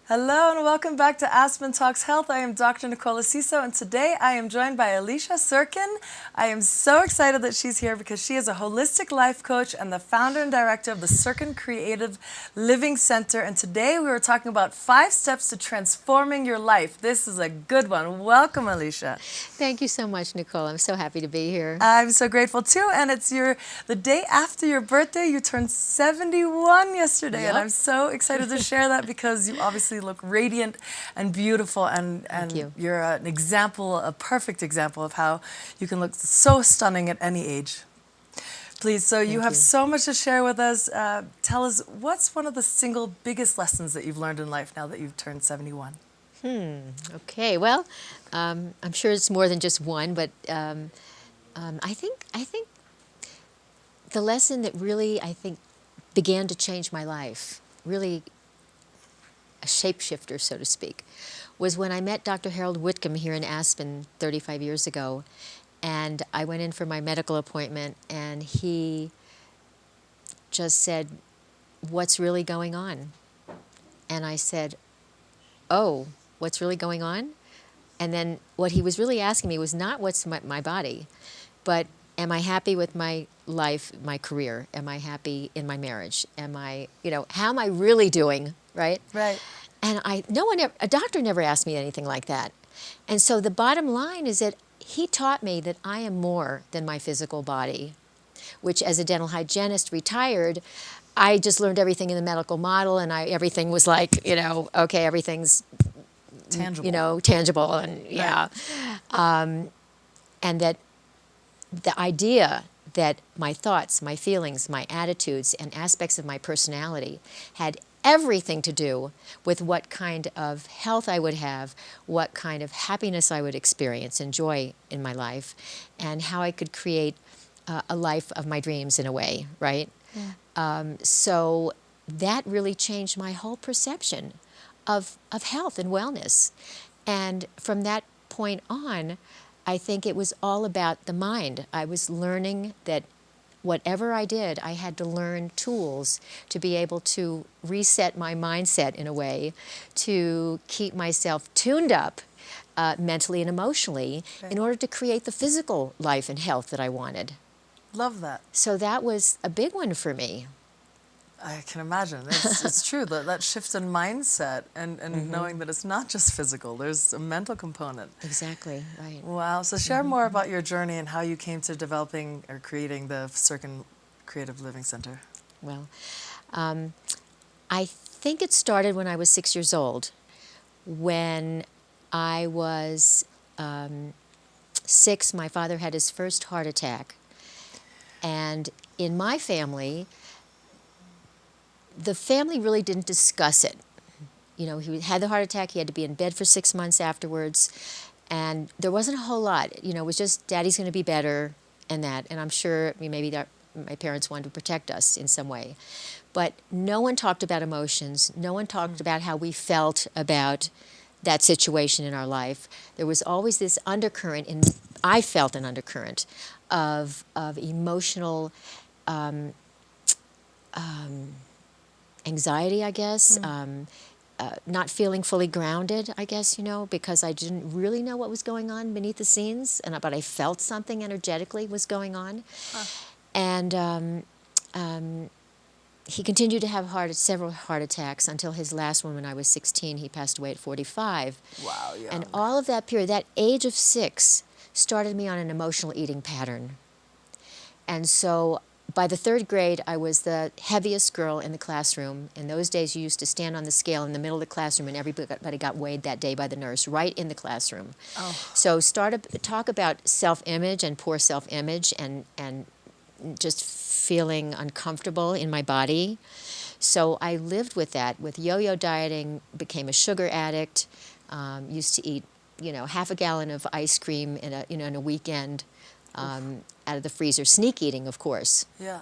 Hello and welcome back to Aspen Talks Health. I am Dr. Nicola Siso, and today I am joined by Alicia Sirkin. I am so excited that she's here because she is a holistic life coach and the founder and director of the Sirkin Creative Living Center. And today we were talking about 5 steps to transforming your life. This is a good one. Welcome, Alicia. Thank you so much, Nicole. I'm so happy to be here. I'm so grateful too. And it's the day after your birthday. You turned 71 yesterday, Yep. and I'm so excited to share that because you obviously look radiant and beautiful, and Thank you. you're an example, a perfect example of how you can look so stunning at any age. Please, so you Thank have you. so much to share with us. Tell us, what's one of the single biggest lessons that you've learned in life now that you've turned 71? Okay, well, I'm sure it's more than just one, but I think the lesson that really began to change my life, really a shapeshifter, so to speak, was when I met Dr. Harold Whitcomb here in Aspen 35 years ago, and I went in for my medical appointment, and he just said, "What's really going on?" And I said, "Oh, what's really going on?" And then what he was really asking me was not what's my body, but am I happy with my life, my career? Am I happy in my marriage? How am I really doing, right? Right. And a doctor never asked me anything like that. And so the bottom line is that he taught me that I am more than my physical body, which as a dental hygienist retired, I just learned everything in the medical model, and everything was like, okay, everything's Tangible. tangible, and yeah. And that the idea that my thoughts, my feelings, my attitudes, and aspects of my personality had everything to do with what kind of health I would have, what kind of happiness I would experience and joy in my life, and how I could create a life of my dreams in a way, right? So that really changed my whole perception of health and wellness. And from that point on, I think it was all about the mind. I was learning that whatever I did, I had to learn tools to be able to reset my mindset in a way, to keep myself tuned up mentally and emotionally in order to create the physical life and health that I wanted. Love that. So that was a big one for me. I can imagine. It's true, that shift in mindset and knowing that it's not just physical, there's a mental component. Exactly, right. Wow. So share more about your journey and how you came to developing or creating the Sirkin Creative Living Center. Well, I think it started when I was 6 years old. When I was 6, my father had his first heart attack. And in my family, the family really didn't discuss it. He had the heart attack, he had to be in bed for 6 months afterwards, and there wasn't a whole lot. It was just, Daddy's going to be better, and that. And I'm sure maybe that my parents wanted to protect us in some way. But no one talked about emotions. No one talked about how we felt about that situation in our life. There was always this undercurrent, and I felt an undercurrent of emotional anxiety, I guess, not feeling fully grounded, I guess, because I didn't really know what was going on beneath the scenes, but I felt something energetically was going on. And he continued to have several heart attacks until his last one when I was 16. He passed away at 45. Wow, yeah. And all of that period, that age of 6, started me on an emotional eating pattern. And so by the 3rd grade, I was the heaviest girl in the classroom. In those days, you used to stand on the scale in the middle of the classroom, and everybody got weighed that day by the nurse, right in the classroom. Oh. So talk about self-image and poor self-image and just feeling uncomfortable in my body. So I lived with that, with yo-yo dieting, became a sugar addict, used to eat, half a gallon of ice cream in a weekend. Out of the freezer, sneak eating, of course. Yeah.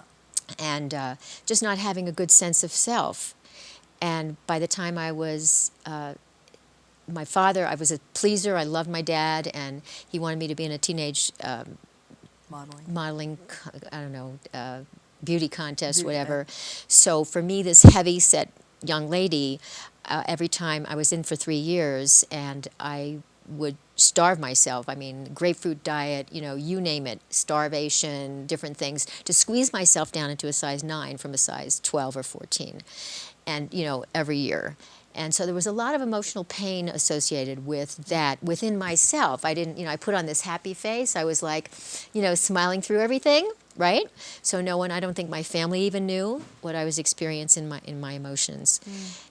And just not having a good sense of self. And by the time I was, my father, I was a pleaser. I loved my dad, and he wanted me to be in a teenage modeling, I don't know, beauty contest, whatever. So for me, this heavy-set young lady, every time I was in for 3 years, and I would starve myself. I mean, grapefruit diet, you name it, starvation, different things, to squeeze myself down into a size 9 from a size 12 or 14, and, every year. And so there was a lot of emotional pain associated with that within myself. I didn't, I put on this happy face. I was like, smiling through everything, right? So no one, I don't think my family even knew what I was experiencing in my emotions.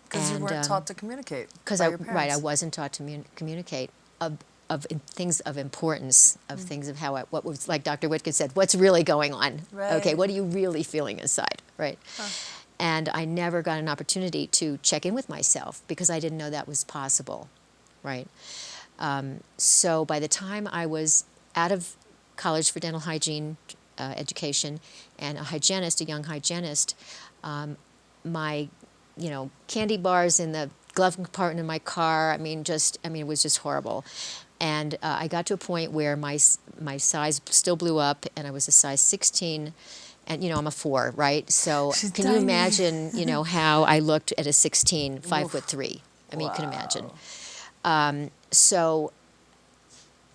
Because you weren't taught to communicate Because by your parents. Right, I wasn't taught to communicate of things of importance, of things of how what was, like Dr. Whitkin said, what's really going on? Right. Okay, what are you really feeling inside, right? Huh. And I never got an opportunity to check in with myself because I didn't know that was possible, right? So by the time I was out of college for dental hygiene education and a young hygienist, my, candy bars in the glove compartment in my car, it was just horrible. And I got to a point where my size still blew up, and I was a size 16. And, I'm a 4, right? So She's can tiny. you imagine, how I looked at a 16, 5'3"? You can imagine. So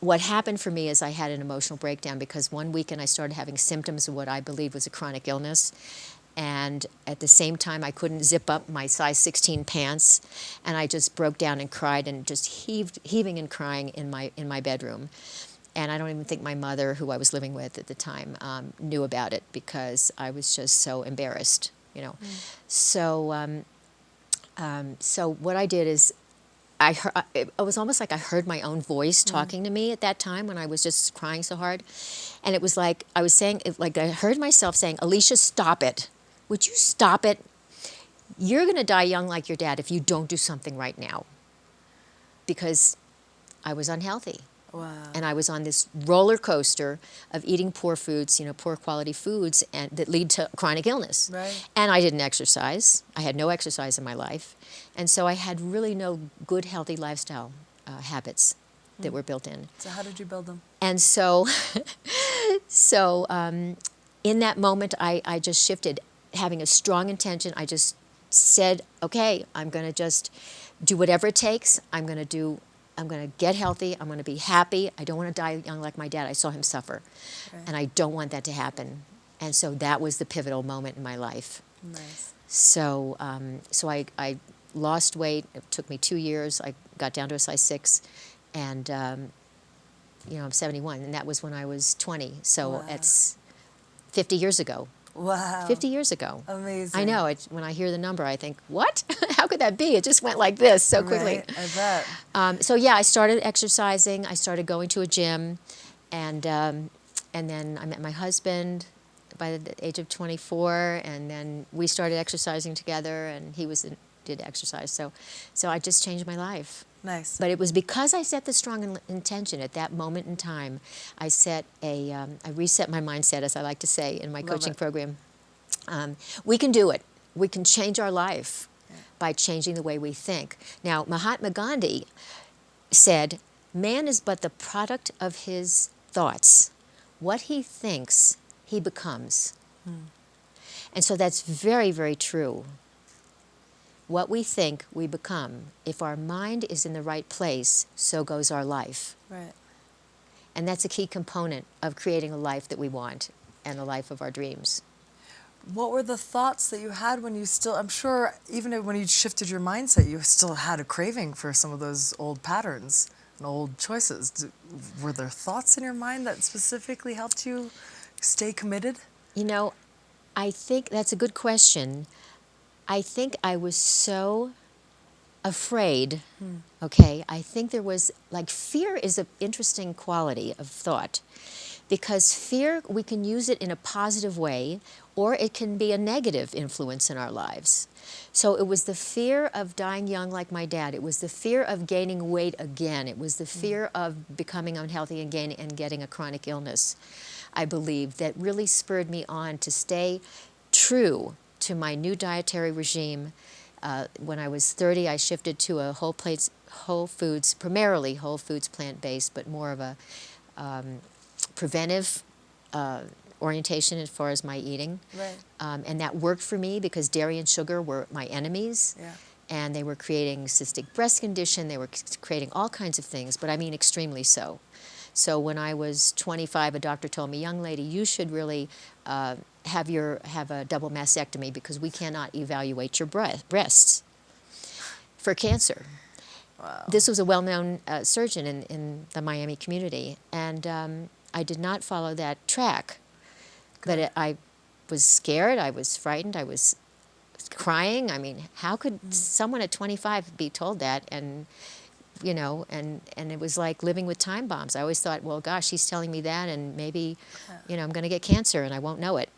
what happened for me is I had an emotional breakdown because one weekend I started having symptoms of what I believe was a chronic illness. And at the same time, I couldn't zip up my size 16 pants. And I just broke down and cried and just heaving and crying in my bedroom. And I don't even think my mother, who I was living with at the time, knew about it because I was just so embarrassed, So, so what I did is it was almost like I heard my own voice talking to me at that time when I was just crying so hard. And it was like I was saying, like I heard myself saying, Alicia, stop it. Would you stop it? You're going to die young like your dad if you don't do something right now. Because I was unhealthy. Wow. And I was on this roller coaster of eating poor foods, poor quality foods, and that lead to chronic illness. Right. And I didn't exercise. I had no exercise in my life. And so I had really no good, healthy lifestyle habits that were built in. So how did you build them? And so, in that moment, I just shifted. Having a strong intention, I just said, okay, I'm going to just do whatever it takes. I'm going to get healthy. I'm going to be happy. I don't want to die young like my dad. I saw him suffer. Right. And I don't want that to happen. And so that was the pivotal moment in my life. Nice. So I lost weight. It took me 2 years. I got down to a size 6. And, I'm 71. And that was when I was 20. So it's 50 years ago. Wow. 50 years ago. Amazing. I know. When I hear the number, I think, what? How could that be? It just went like this so quickly. Right, I bet. I started exercising. I started going to a gym. And then I met my husband by the age of 24. And then we started exercising together. And he did exercise. So I just changed my life. Nice. But it was because I set the strong intention at that moment in time. I reset my mindset, as I like to say in my coaching program. We can do it. We can change our life by changing the way we think. Now, Mahatma Gandhi said, man is but the product of his thoughts. What he thinks, he becomes. And so that's very, very true. What we think, we become. If our mind is in the right place, so goes our life. Right. And that's a key component of creating a life that we want and the life of our dreams. What were the thoughts that you had when you still, I'm sure even when you shifted your mindset, you still had a craving for some of those old patterns and old choices. Were there thoughts in your mind that specifically helped you stay committed? I think that's a good question. I think I was so afraid, okay? I think there was, fear is an interesting quality of thought because fear, we can use it in a positive way or it can be a negative influence in our lives. So it was the fear of dying young like my dad. It was the fear of gaining weight again. It was the fear of becoming unhealthy and getting a chronic illness, I believe, that really spurred me on to stay true to my new dietary regime. When I was 30, I shifted to a primarily whole foods plant-based, but more of a preventive orientation as far as my eating. Right. And that worked for me because dairy and sugar were my enemies. Yeah. and they were creating cystic breast condition, they were creating all kinds of things, but I mean extremely so. So when I was 25, a doctor told me, young lady, you should really have a double mastectomy because we cannot evaluate your breasts for cancer. Wow. This was a well-known surgeon in the Miami community, and I did not follow that track. But I was scared, I was frightened, I was crying. I mean, how could someone at 25 be told that? And you know, and it was like living with time bombs. I always thought, well, gosh, he's telling me that, and maybe, you know, I'm going to get cancer and I won't know it,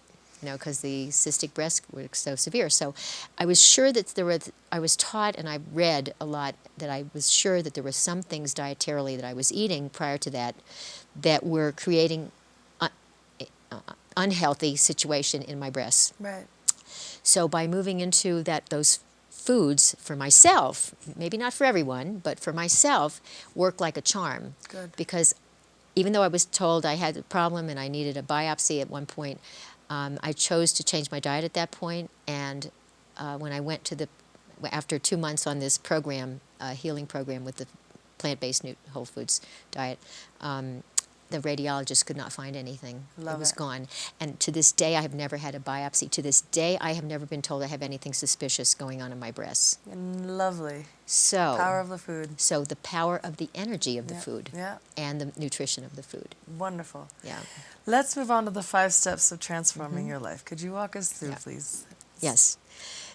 you know, because the cystic breast was so severe. So I was sure that I was taught and I read a lot that I was sure that there were some things dietarily that I was eating prior to that were creating unhealthy situation in my breasts. Right. So by moving into those foods for myself, maybe not for everyone, but for myself, worked like a charm. Good. Because even though I was told I had a problem and I needed a biopsy at one point, I chose to change my diet at that point. And when I went after 2 months on this program, healing program with the plant-based whole foods diet, the radiologist could not find anything. It was gone. And to this day, I have never had a biopsy. To this day, I have never been told I have anything suspicious going on in my breasts. Lovely. So Power of the food. So the power of the energy of the food Yeah. and the nutrition of the food. Wonderful. Yeah. Let's move on to the 5 steps of transforming your life. Could you walk us through, please? Yes.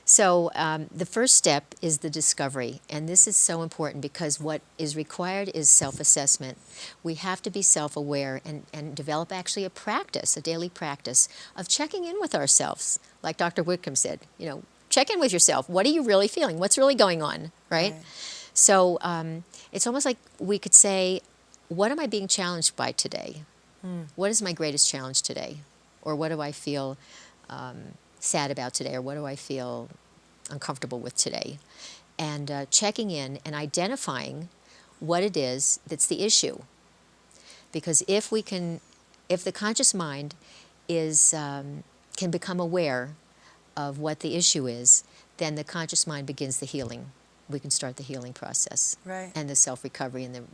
So the first step is the discovery, and this is so important because what is required is self-assessment. We have to be self-aware and develop actually a daily practice of checking in with ourselves. Like Dr. Whitcomb said, you know, check in with yourself. What are you really feeling? What's really going on, right? So it's almost like we could say, what am I being challenged by today? What is my greatest challenge today? Or what do I feel sad about today, or what do I feel uncomfortable with today? And checking in and identifying what it is that's the issue. Because if the conscious mind can become aware of what the issue is, then the conscious mind begins the healing. We can start the healing process. Right. And the self-recovery and the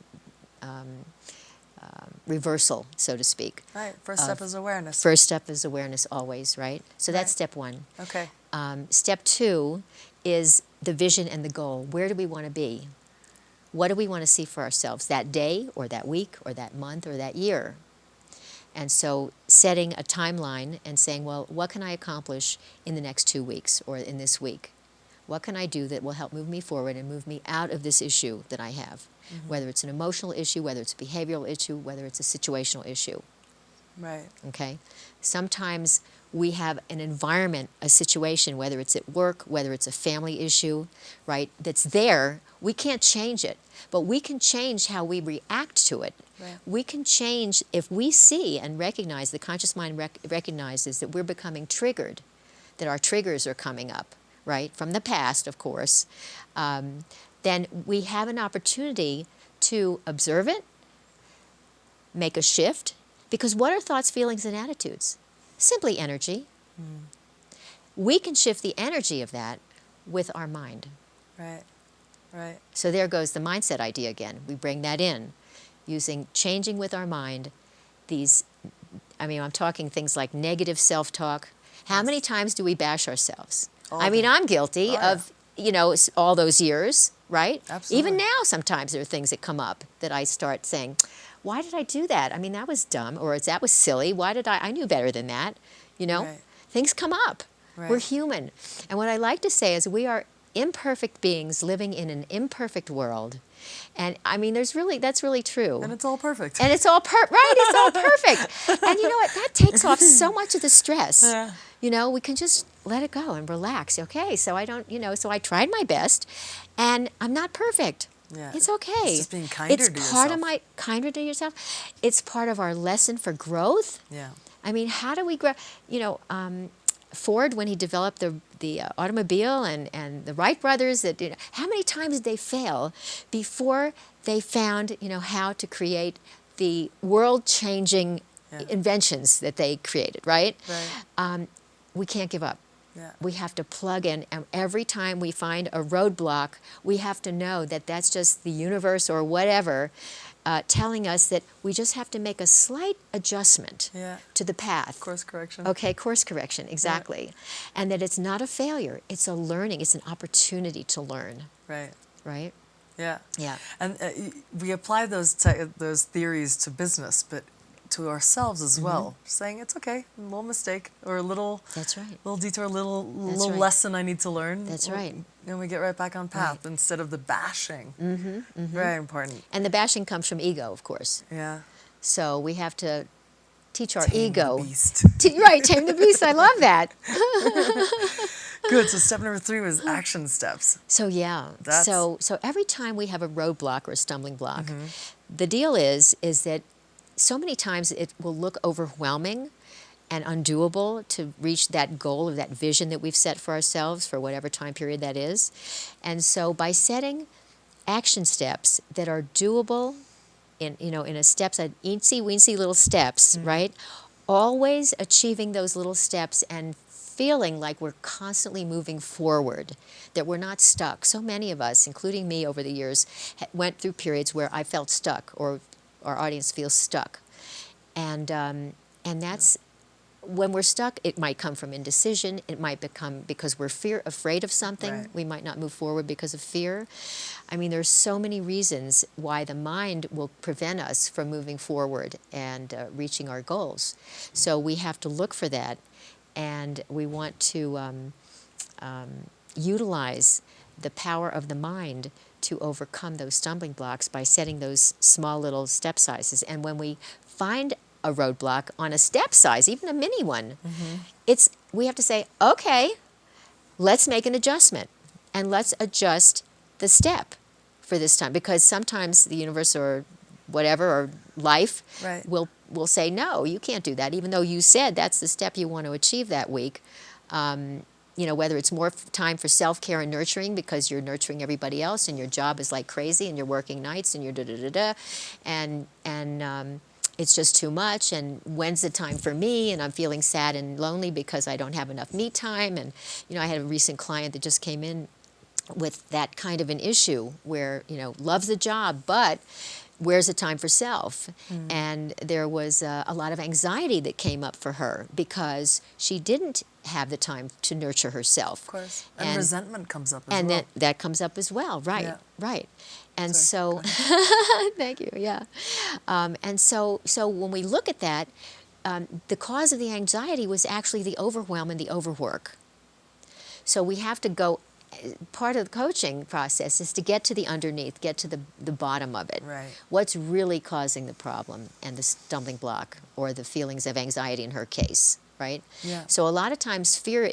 reversal, so to speak. Right. First step is awareness. First step is awareness always, right? So that's step 1. Okay. Step 2 is the vision and the goal. Where do we want to be? What do we want to see for ourselves that day or that week or that month or that year? And so setting a timeline and saying, well, what can I accomplish in the next 2 weeks or in this week? What can I do that will help move me forward and move me out of this issue that I have? Whether it's an emotional issue, whether it's a behavioral issue, whether it's a situational issue. Right. Okay? Sometimes we have an environment, a situation, whether it's at work, whether it's a family issue, right, that's there. We can't change it, but we can change how we react to it. Right. We can change if we see and recognize, the conscious mind recognizes that we're becoming triggered, that our triggers are coming up, right, from the past, of course. Then we have an opportunity to observe it, make a shift, because what are thoughts, feelings, and attitudes? Simply energy. We can shift the energy of that with our mind. Right. Right. So there goes the mindset idea again. We bring that in, changing with our mind I'm talking things like negative self-talk. How many times do we bash ourselves? I'm guilty of, all those years, right? Absolutely. Even now, sometimes there are things that come up that I start saying, why did I do that? That was dumb, or that was silly. Why did I knew better than that, Right. Things come up. Right. We're human. And what I like to say is we are imperfect beings living in an imperfect world. And that's really true. And it's all perfect. And it's all right, it's all perfect. And you know what? That takes off so much of the stress. Yeah. We can just let it go and relax. Okay, so I don't, so I tried my best and I'm not perfect. Yeah. It's okay. It's just being kinder to yourself. It's part of kinder to yourself. It's part of our lesson for growth. Yeah. How do we grow? Ford, when he developed the automobile and the Wright brothers, how many times did they fail before they found, how to create the world-changing inventions that they created, right? Right. We can't give up. Yeah. We have to plug in, and every time we find a roadblock, we have to know that that's just the universe or whatever telling us that we just have to make a slight adjustment Yeah. to the path. Course correction. Okay, course correction, exactly. Yeah. And that it's not a failure, it's a learning, it's an opportunity to learn, Right. right? Yeah. Yeah. And we apply those theories to business, but to ourselves as well, saying it's okay, a little mistake or a little That's right. little detour, little right. lesson I need to learn. That's right. And we get right back on path instead of the bashing. Very important. And the bashing comes from ego, of course. Yeah. So we have to teach our Tame ego. the beast. Right, tame the beast. I love that. Good. So step number 3 was action steps. So yeah. That's- So every time we have a roadblock or a stumbling block, the deal is that so many times it will look overwhelming and undoable to reach that goal or that vision that we've set for ourselves for whatever time period that is. And so by setting action steps that are doable in a steps, eensy weensy little steps, right? Always achieving those little steps and feeling like we're constantly moving forward, that we're not stuck. So many of us, including me over the years, went through periods where I felt stuck or our audience feels stuck. And that's, when we're stuck, it might come from indecision. It might become because we're afraid of something. Right. We might not move forward because of fear. I mean, there's so many reasons why the mind will prevent us from moving forward and reaching our goals. So we have to look for that, and we want to utilize the power of the mind to overcome those stumbling blocks by setting those small little step sizes. And when we find a roadblock on a step size, even a mini one, we have to say, okay, let's make an adjustment, and let's adjust the step for this time, because sometimes the universe or whatever, or life, Right. will say, no, you can't do that, even though you said that's the step you want to achieve that week. Whether it's more time for self-care and nurturing because you're nurturing everybody else and your job is like crazy and you're working nights and you're da-da-da-da, and it's just too much, and when's the time for me, and I'm feeling sad and lonely because I don't have enough me time. And I had a recent client that just came in with that kind of an issue where, loves the job, but where's the time for self? And there was a lot of anxiety that came up for her because she didn't have the time to nurture herself. Of course. And resentment comes up as well. And that comes up as well, right, Yeah. right. And Sorry, thank you, yeah. And so when we look at that, the cause of the anxiety was actually the overwhelm and the overwork. So we have to go, part of the coaching process is to get to the underneath, get to the bottom of it. Right. What's really causing the problem and the stumbling block or the feelings of anxiety in her case, right? Yeah. So a lot of times fear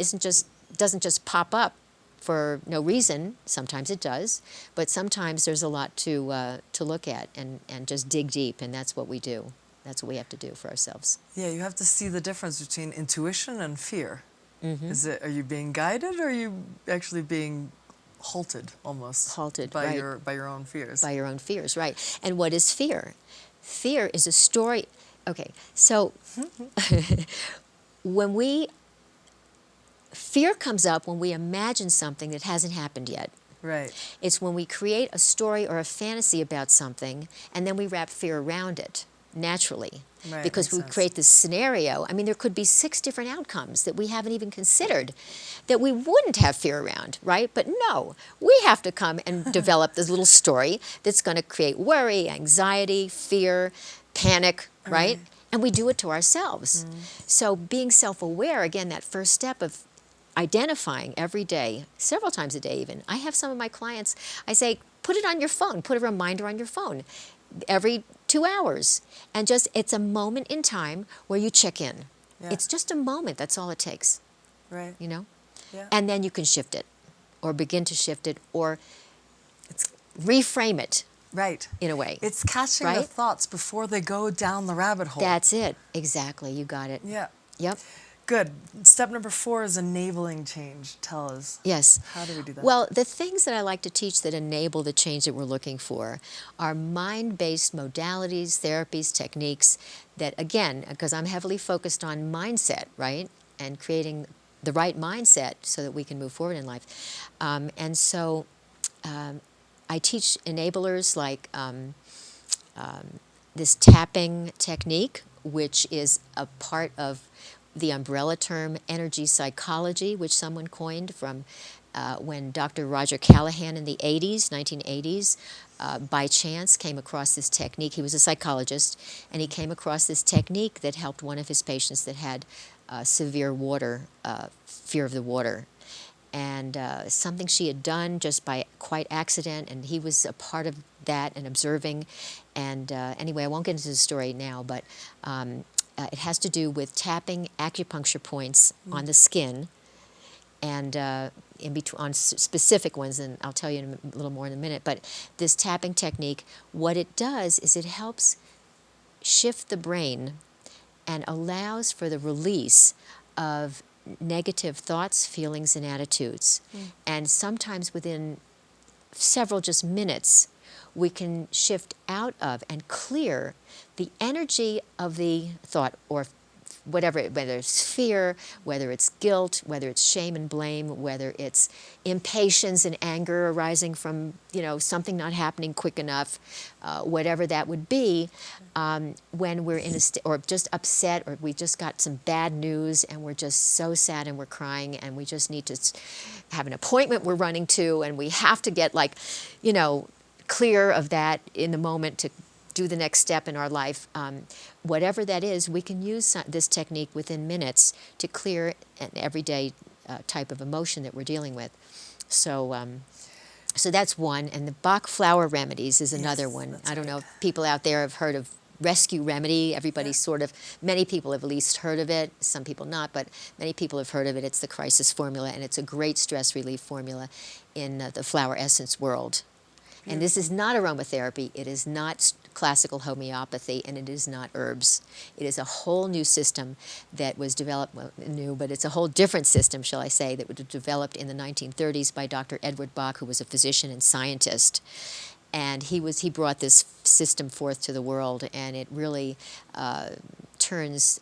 doesn't just pop up for no reason. Sometimes it does, but sometimes there's a lot to look at and just dig deep, and that's what we do. That's what we have to do for ourselves. Yeah, you have to see the difference between intuition and fear. Are you being guided, or are you actually being halted almost? Halted, by right. your own fears. By your own fears, right. And what is fear? Fear is a story. Okay, so fear comes up when we imagine something that hasn't happened yet. Right. It's when we create a story or a fantasy about something, and then we wrap fear around it naturally. Right, Because we makes sense. create this scenario. I mean, there could be 6 different outcomes that we haven't even considered that we wouldn't have fear around, right? But no, we have to come and develop this little story that's going to create worry, anxiety, fear, panic, right? And we do it to ourselves. So being self-aware, again, that first step of identifying every day, several times a day even. I have some of my clients, I say, put it on your phone, put a reminder on your phone every 2 hours. And it's a moment in time where you check in. Yeah. It's just a moment, that's all it takes, Right. Yeah. And And then you can shift it, or begin to shift it, or reframe it right. in a way. It's catching the Right? thoughts before they go down the rabbit hole. That's it, exactly, you got it. Yeah. Yep. Good. Step number 4 is enabling change. Tell us. Yes. How do we do that? Well, the things that I like to teach that enable the change that we're looking for are mind-based modalities, therapies, techniques that, again, because I'm heavily focused on mindset, right? And creating the right mindset so that we can move forward in life. And so I teach enablers like this tapping technique, which is a part of the umbrella term energy psychology, which someone coined from when Dr. Roger Callahan in the 80s, 1980s, by chance came across this technique. He was a psychologist, and he came across this technique that helped one of his patients that had severe fear of the water. And something she had done just by quite accident, and he was a part of that and observing. And anyway, I won't get into the story now, but it has to do with tapping acupuncture points on the skin, and in between on specific ones, and I'll tell you a little more in a minute. But this tapping technique, what it does is it helps shift the brain and allows for the release of negative thoughts, feelings, and attitudes. And sometimes within several just minutes, we can shift out of and clear the energy of the thought or whatever, whether it's fear, whether it's guilt, whether it's shame and blame, whether it's impatience and anger arising from, something not happening quick enough, whatever that would be, when we're in or just upset, or we just got some bad news and we're just so sad and we're crying and we just need to have an appointment we're running to, and we have to get clear of that in the moment to do the next step in our life. Whatever that is, we can use this technique within minutes to clear an everyday type of emotion that we're dealing with. So that's one. And the Bach flower remedies is another one. I don't know if people out there have heard of rescue remedy. Everybody many people have at least heard of it, some people not, but many people have heard of it. It's the crisis formula, and it's a great stress relief formula in the flower essence world. And this is not aromatherapy, it is not classical homeopathy, and it is not herbs. It is a whole new system that was developed, but it's a whole different system, shall I say, that was developed in the 1930s by Dr. Edward Bach, who was a physician and scientist. And he brought this system forth to the world, and it really turns...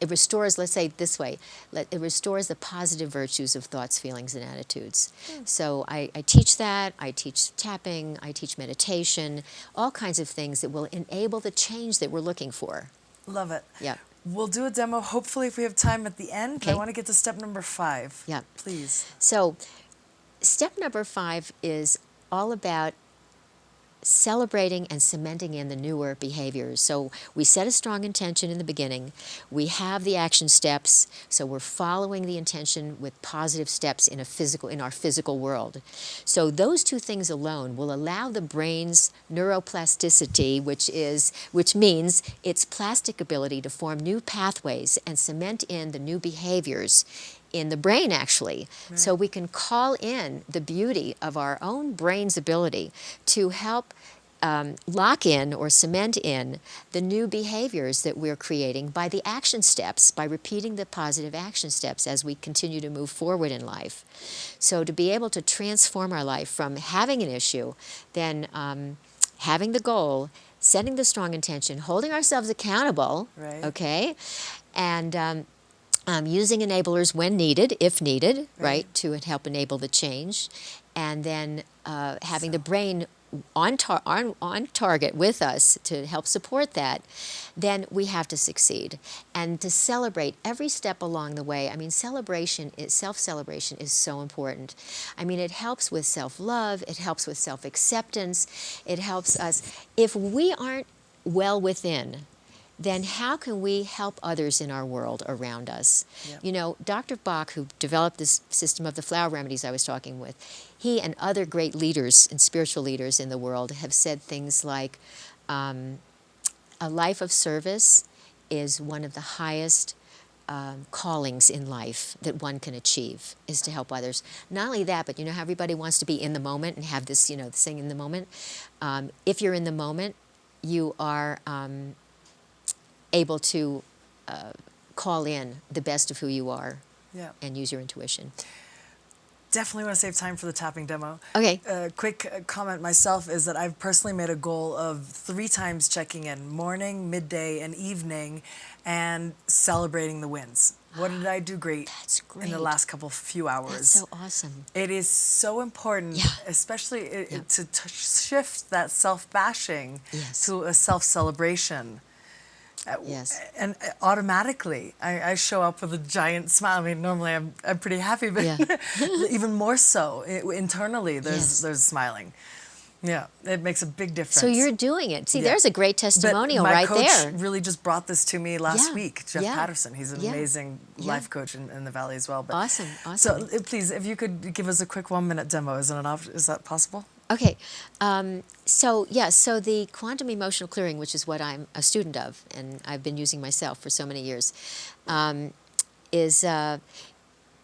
it restores, let's say it this way, it restores the positive virtues of thoughts, feelings, and attitudes. So I teach that, I teach tapping, I teach meditation, all kinds of things that will enable the change that we're looking for. Love it. Yeah. We'll do a demo, hopefully, if we have time at the end. Okay. I want to get to step number 5. Yeah. Please. So step number 5 is all about celebrating and cementing in the newer behaviors. So we set a strong intention in the beginning. We have the action steps, so we're following the intention with positive steps in our physical world. So those two things alone will allow the brain's neuroplasticity, which means its plastic ability to form new pathways and cement in the new behaviors in the brain, actually. Right. So we can call in the beauty of our own brain's ability to help lock in or cement in the new behaviors that we're creating by the action steps, by repeating the positive action steps as we continue to move forward in life. So to be able to transform our life from having an issue, then having the goal, setting the strong intention, holding ourselves accountable, right. Okay, and using enablers when needed, if needed, right, to help enable the change, and then having the brain on target with us to help support that, then we have to succeed. And to celebrate every step along the way. I mean, self-celebration is so important. I mean, it helps with self-love, it helps with self-acceptance, it helps us. If we aren't well within, then how can we help others in our world around us? Yep. You know, Dr. Bach, who developed this system of the flower remedies I was talking with, he and other great leaders and spiritual leaders in the world have said things like, a life of service is one of the highest callings in life that one can achieve, is to help others. Not only that, but you know how everybody wants to be in the moment and have this, this thing in the moment? If you're in the moment, you are... able to call in the best of who you are and use your intuition. Definitely want to save time for the tapping demo. Okay. A quick comment myself is that I've personally made a goal of 3 times checking in, morning, midday, and evening, and celebrating the wins. What did I do great That's great. in the last few hours? That's so awesome. It is so important, Yeah. especially Yeah. to shift that self-bashing Yes. to a self-celebration. Yes. And automatically, I show up with a giant smile. I mean, normally I'm pretty happy, but Yeah. even more so internally, Yes. there's smiling. Yeah, it makes a big difference. So you're doing it. See, Yeah. there's a great testimonial my right coach there. really just brought this to me last Yeah. week. Jeff Yeah. Patterson. He's an Yeah. amazing Yeah. life coach in the Valley as well. But Awesome. So Awesome. please, if you could give us a quick 1-minute demo, is that possible? Okay, so the quantum emotional clearing, which is what I'm a student of, and I've been using myself for so many years, is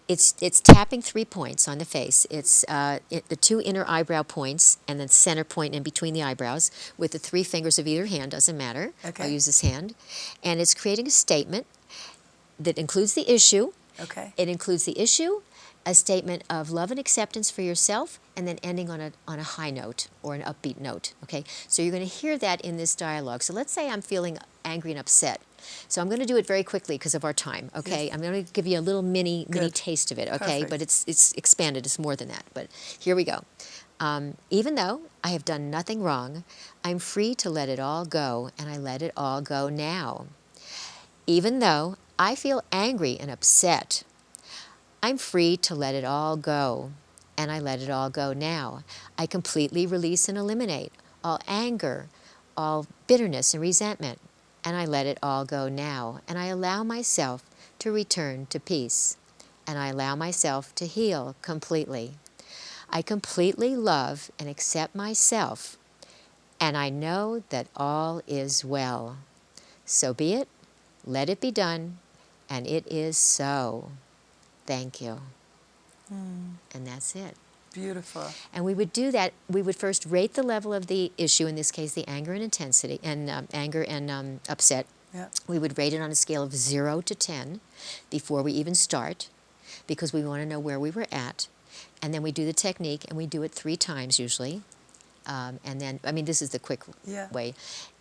it's tapping 3 points on the face. It's the 2 inner eyebrow points and then center point in between the eyebrows with the 3 fingers of either hand. Doesn't matter. Okay. I'll use this hand, and it's creating a statement that includes the issue. Okay. It includes the issue, a statement of love and acceptance for yourself, and then ending on a high note or an upbeat note, okay? So you're going to hear that in this dialogue. So let's say I'm feeling angry and upset. So I'm going to do it very quickly because of our time, okay? Yes. I'm going to give you a little mini Good. taste of it, okay? Perfect. But it's expanded. It's more than that. But here we go. Even though I have done nothing wrong, I'm free to let it all go, and I let it all go now. Even though I feel angry and upset, I'm free to let it all go, and I let it all go now. I completely release and eliminate all anger, all bitterness and resentment, and I let it all go now. And I allow myself to return to peace, and I allow myself to heal completely. I completely love and accept myself, and I know that all is well. So be it, let it be done, and it is so. Thank you. And that's it. Beautiful. And we would do that. We would first rate the level of the issue, in this case, the anger and intensity, and anger and upset. Yeah. We would rate it on a scale of 0 to 10 before we even start, because we want to know where we were at. And then we do the technique, and we do it 3 times usually. And then, I mean, this is the quick way.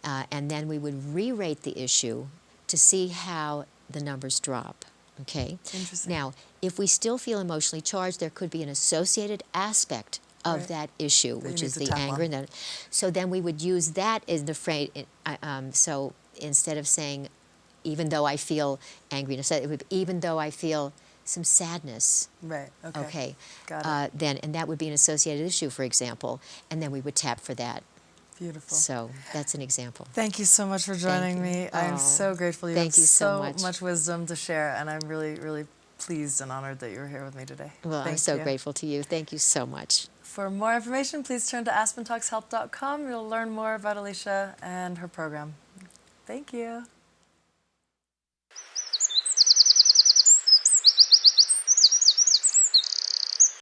And then we would re-rate the issue to see how the numbers drop. Okay? Interesting. Now, if we still feel emotionally charged, there could be an associated aspect of Right. that issue, That which you is need to the tap anger. on. And so then we would use that as the phrase. So instead of saying, even though I feel angry and upset, it would be, even though I feel some sadness. Right. Okay. Okay. Got it. Then, and that would be an associated issue, for example, and then we would tap for that. Beautiful. So that's an example. Thank you so much for joining you. me. I'm Oh, so grateful. You thank have you so much wisdom to share, and I'm really, really pleased and honored that you were here with me today. Well, I'm Thank so you. grateful to you. Thank you so much. For more information, please turn to aspentalkshealth.com. You'll learn more about Alicia and her program. Thank you.